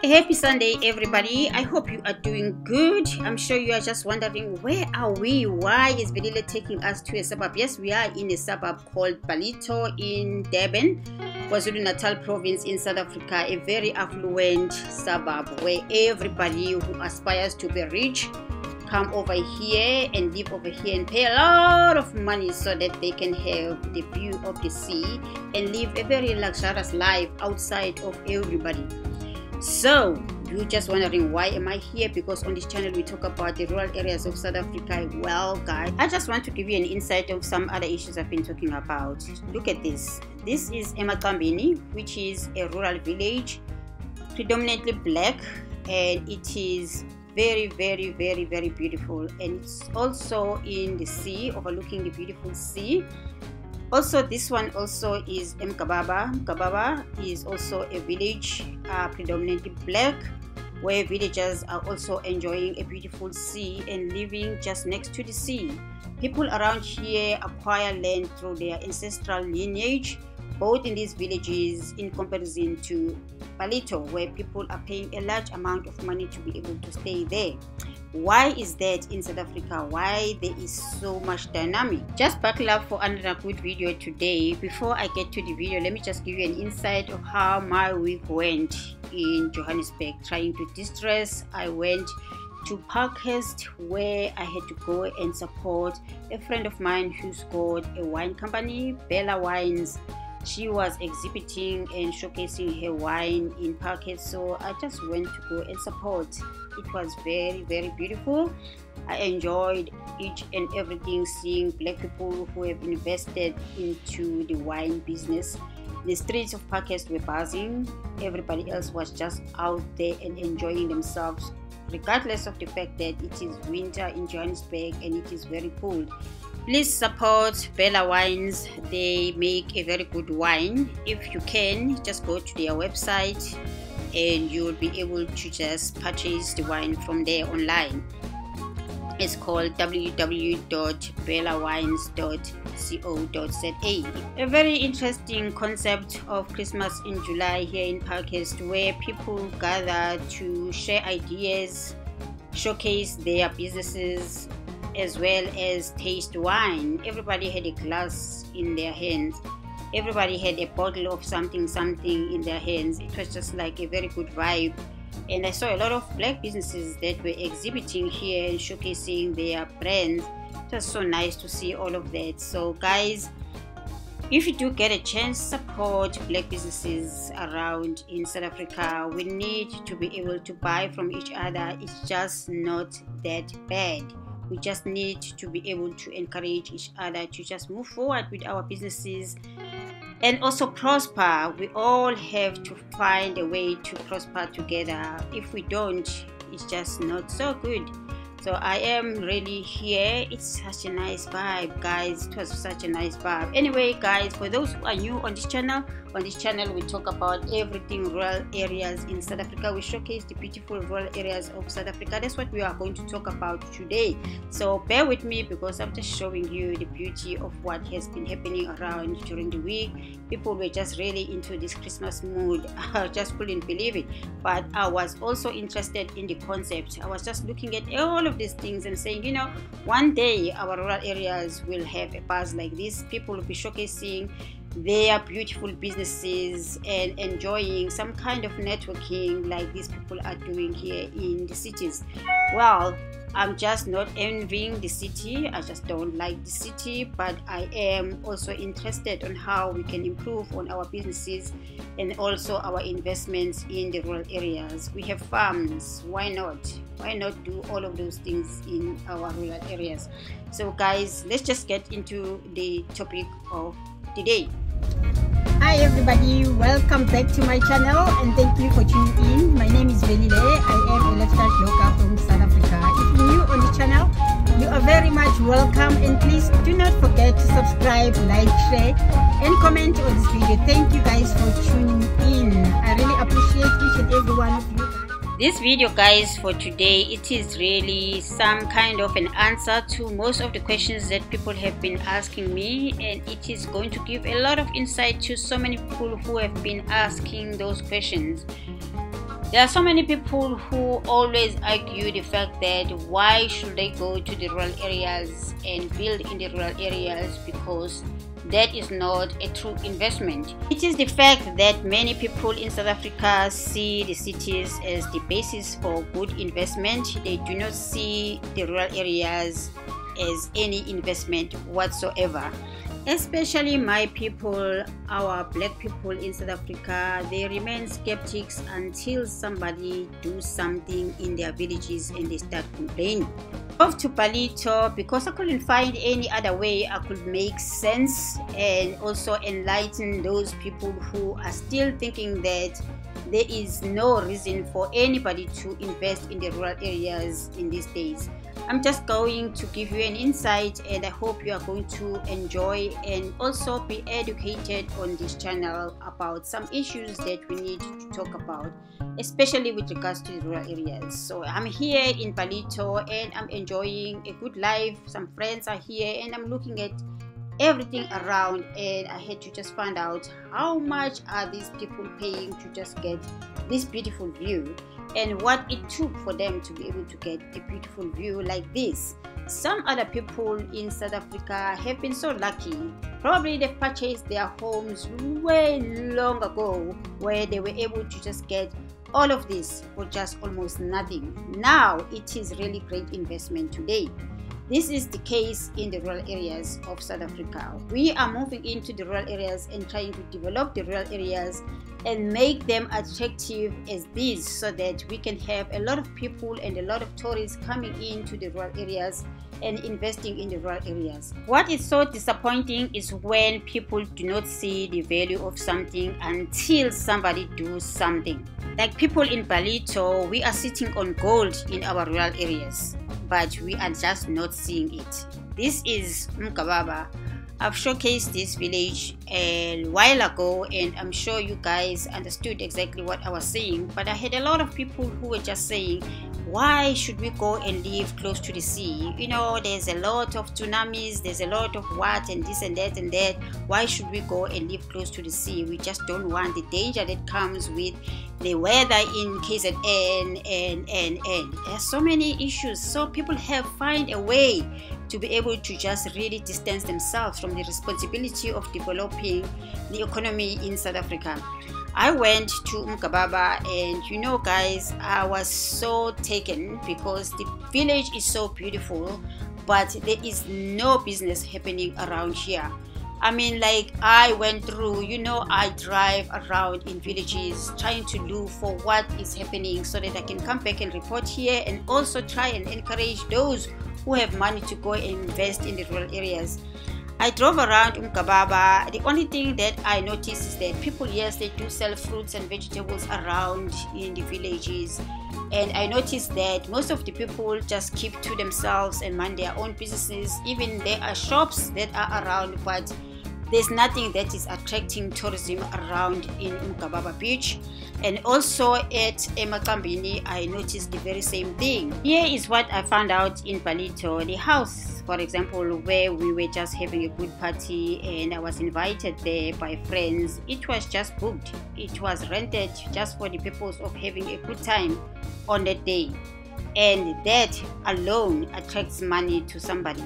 Happy Sunday, everybody. I hope you are doing good. I'm sure you are just wondering, where are we? Why is Velile taking us to a suburb? Yes, we are in a suburb called Ballito in Durban, KwaZulu-Natal province in South Africa, a very affluent suburb where everybody who aspires to be rich come over here and live over here and pay a lot of money so that they can have the view of the sea and live a very luxurious life outside of everybody. So you're just wondering, why am I here? Because on this channel we talk about the rural areas of South Africa. Well guys, I just want to give you an insight of some other issues I've been talking about. Look at this. This is eMaqambeni, which is a rural village, predominantly black, and it is very beautiful, and it's also in the sea, overlooking the beautiful sea. Also, this one also is Mkababa. Mkababa is also a village predominantly black, where villagers are also enjoying a beautiful sea and living just next to the sea. People around here acquire land through their ancestral lineage, both in these villages in comparison to Ballito, where people are paying a large amount of money to be able to stay there. Why is that in South Africa? Why there is so much dynamic? Just buckle up for another good video today. Before I get to the video, let me just give you an insight of how my week went in Johannesburg. Trying to distress, I went to Parkhurst, where I had to go and support a friend of mine who's got a wine company, Bella Wines. She was exhibiting and showcasing her wine in Parkhurst, so I just went to go and support. It was very beautiful. I enjoyed each and everything, seeing black people who have invested into the wine business. The streets of Parkhurst were buzzing. Everybody else was just out there and enjoying themselves, regardless of the fact that it is winter in Johannesburg and it is very cold. Please support Bella Wines. They make a very good wine. If you can, just go to their website and you'll be able to just purchase the wine from there online. It's called www.bellawines.co.za. A very interesting concept of Christmas in July here in Parkhurst, where people gather to share ideas, showcase their businesses, as well as taste wine. Everybody had a glass in their hands. Everybody had a bottle of something in their hands. It was just like a very good vibe. And I saw a lot of black businesses that were exhibiting here and showcasing their brands. It was so nice to see all of that. So guys, if you do get a chance, support black businesses around in South Africa. We need to be able to buy from each other. It's just not that bad. We just need to be able to encourage each other to just move forward with our businesses and also prosper. We all have to find a way to prosper together. If we don't, it's just not so good. So I am really here. It's such a nice vibe, guys. It was such a nice vibe. Anyway guys, for those who are new on this channel we talk about everything rural areas in South Africa. We showcase the beautiful rural areas of South Africa. That's what we are going to talk about today. So bear with me, because I'm just showing you the beauty of what has been happening around during the week. People were just really into this Christmas mood. I just couldn't believe it. But I was also interested in the concept. I was just looking at all of these things and saying, you know, one day our rural areas will have a buzz like this. People will be showcasing their beautiful businesses and enjoying some kind of networking like these people are doing here in the cities. Well, I'm just not envying the city. I just don't like the city, but I am also interested on how we can improve on our businesses and also our investments in the rural areas. We have farms. Why not do all of those things in our rural areas? So guys, let's just get into the topic of the day. Hi everybody, welcome back to my channel and thank you for tuning in. My name is Velile. I am a lifestyle blogger from South Africa. If you're new on the channel, you are very much welcome, and please do not forget to subscribe, like, share and comment on this video. Thank you guys for tuning in. I really appreciate each and every one of you guys. This video guys for today, it is really some kind of an answer to most of the questions that people have been asking me, and it is going to give a lot of insight to so many people who have been asking those questions. There are so many people who always argue the fact that why should they go to the rural areas and build in the rural areas, because that is not a true investment. It is the fact that many people in South Africa see the cities as the basis for good investment. They do not see the rural areas as any investment whatsoever. Especially my people, our black people in South Africa, they remain skeptics until somebody do something in their villages and they start complaining. Off to Palito because I couldn't find any other way I could make sense and also enlighten those people who are still thinking that there is no reason for anybody to invest in the rural areas in these days. I'm just going to give you an insight, and I hope you are going to enjoy and also be educated on this channel about some issues that we need to talk about, especially with regards to the rural areas. So I'm here in Palito and I'm enjoying a good life. Some friends are here and I'm looking at everything around, and I had to just find out how much are these people paying to just get this beautiful view, and what it took for them to be able to get a beautiful view like this. Some other people in South Africa have been so lucky. Probably they purchased their homes way long ago, where they were able to just get all of this for just almost nothing. Now it is really great investment today. This is the case in the rural areas of South Africa. We are moving into the rural areas and trying to develop the rural areas and make them attractive as these, so that we can have a lot of people and a lot of tourists coming into the rural areas and investing in the rural areas. What is so disappointing is when people do not see the value of something until somebody does something. Like people in Palito, we are sitting on gold in our rural areas, but we are just not seeing it. This is Mkababa. I've showcased this village a while ago, and I'm sure you guys understood exactly what I was saying, but I had a lot of people who were just saying, why should we go and live close to the sea? You know, there's a lot of tsunamis, there's a lot of what and this and that and that. Why should we go and live close to the sea? We just don't want the danger that comes with the weather in KZN and there's so many issues. So people have find a way to be able to just really distance themselves from the responsibility of developing the economy in South Africa. I went to Mkababa, and you know guys, I was so taken because the village is so beautiful, but there is no business happening around here. I mean, like, I went through, you know, I drive around in villages trying to look for what is happening so that I can come back and report here, and also try and encourage those who have money to go and invest in the rural areas. I drove around Mkababa. The only thing that I noticed is that people, yes, they do sell fruits and vegetables around in the villages, and I noticed that most of the people just keep to themselves and mind their own businesses. Even there are shops that are around, but there's nothing that is attracting tourism around in Mkababa beach. And also at Emakambini, I noticed the very same thing. Here is what I found out in Palito. The house, for example, where we were just having a good party and I was invited there by friends, it was just booked. It was rented just for the purpose of having a good time on that day. And that alone attracts money to somebody.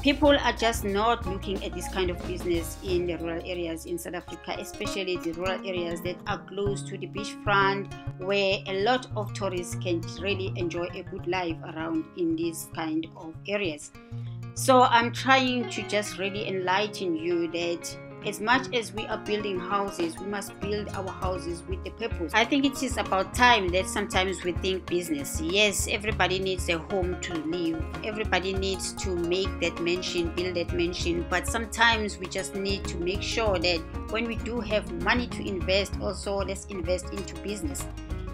People are just not looking at this kind of business in the rural areas in South Africa, especially the rural areas that are close to the beachfront, where a lot of tourists can really enjoy a good life around in these kind of areas. So I'm trying to just really enlighten you that as much as we are building houses, we must build our houses with a purpose. I think it is about time that sometimes we think business. Yes, everybody needs a home to live. Everybody needs to make that mansion, build that mansion. But sometimes we just need to make sure that when we do have money to invest, also let's invest into business,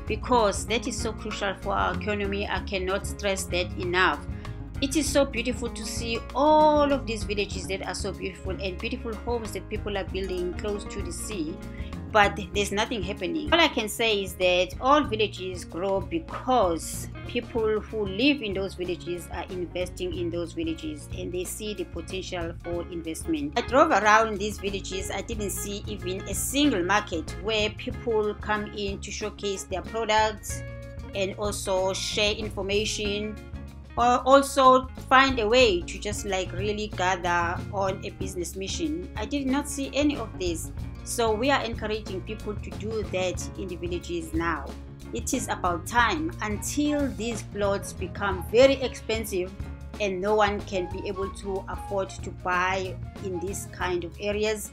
because that is so crucial for our economy. I cannot stress that enough. It is so beautiful to see all of these villages that are so beautiful, and beautiful homes that people are building close to the sea. but there's nothing happening. All I can say is that all villages grow because people who live in those villages are investing in those villages and they see the potential for investment. I drove around these villages. I didn't see even a single market where people come in to showcase their products and also share information, or also find a way to just like really gather on a business mission. I did not see any of this. So we are encouraging people to do that in the villages now. It is about time. Until these plots become very expensive and no one can be able to afford to buy in these kind of areas,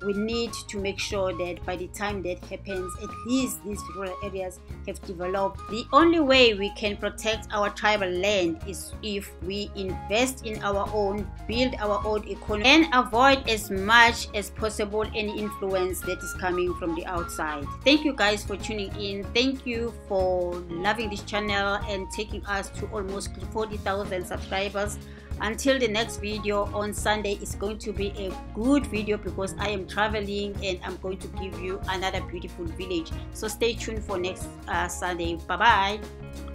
we need to make sure that by the time that happens, at least these rural areas have developed. The only way we can protect our tribal land is if we invest in our own, build our own economy, and avoid as much as possible any influence that is coming from the outside. Thank you guys for tuning in. Thank you for loving this channel and taking us to almost 40,000 subscribers. Until the next video on Sunday, is going to be a good video because I am traveling and I'm going to give you another beautiful village. So stay tuned for next Sunday. Bye bye.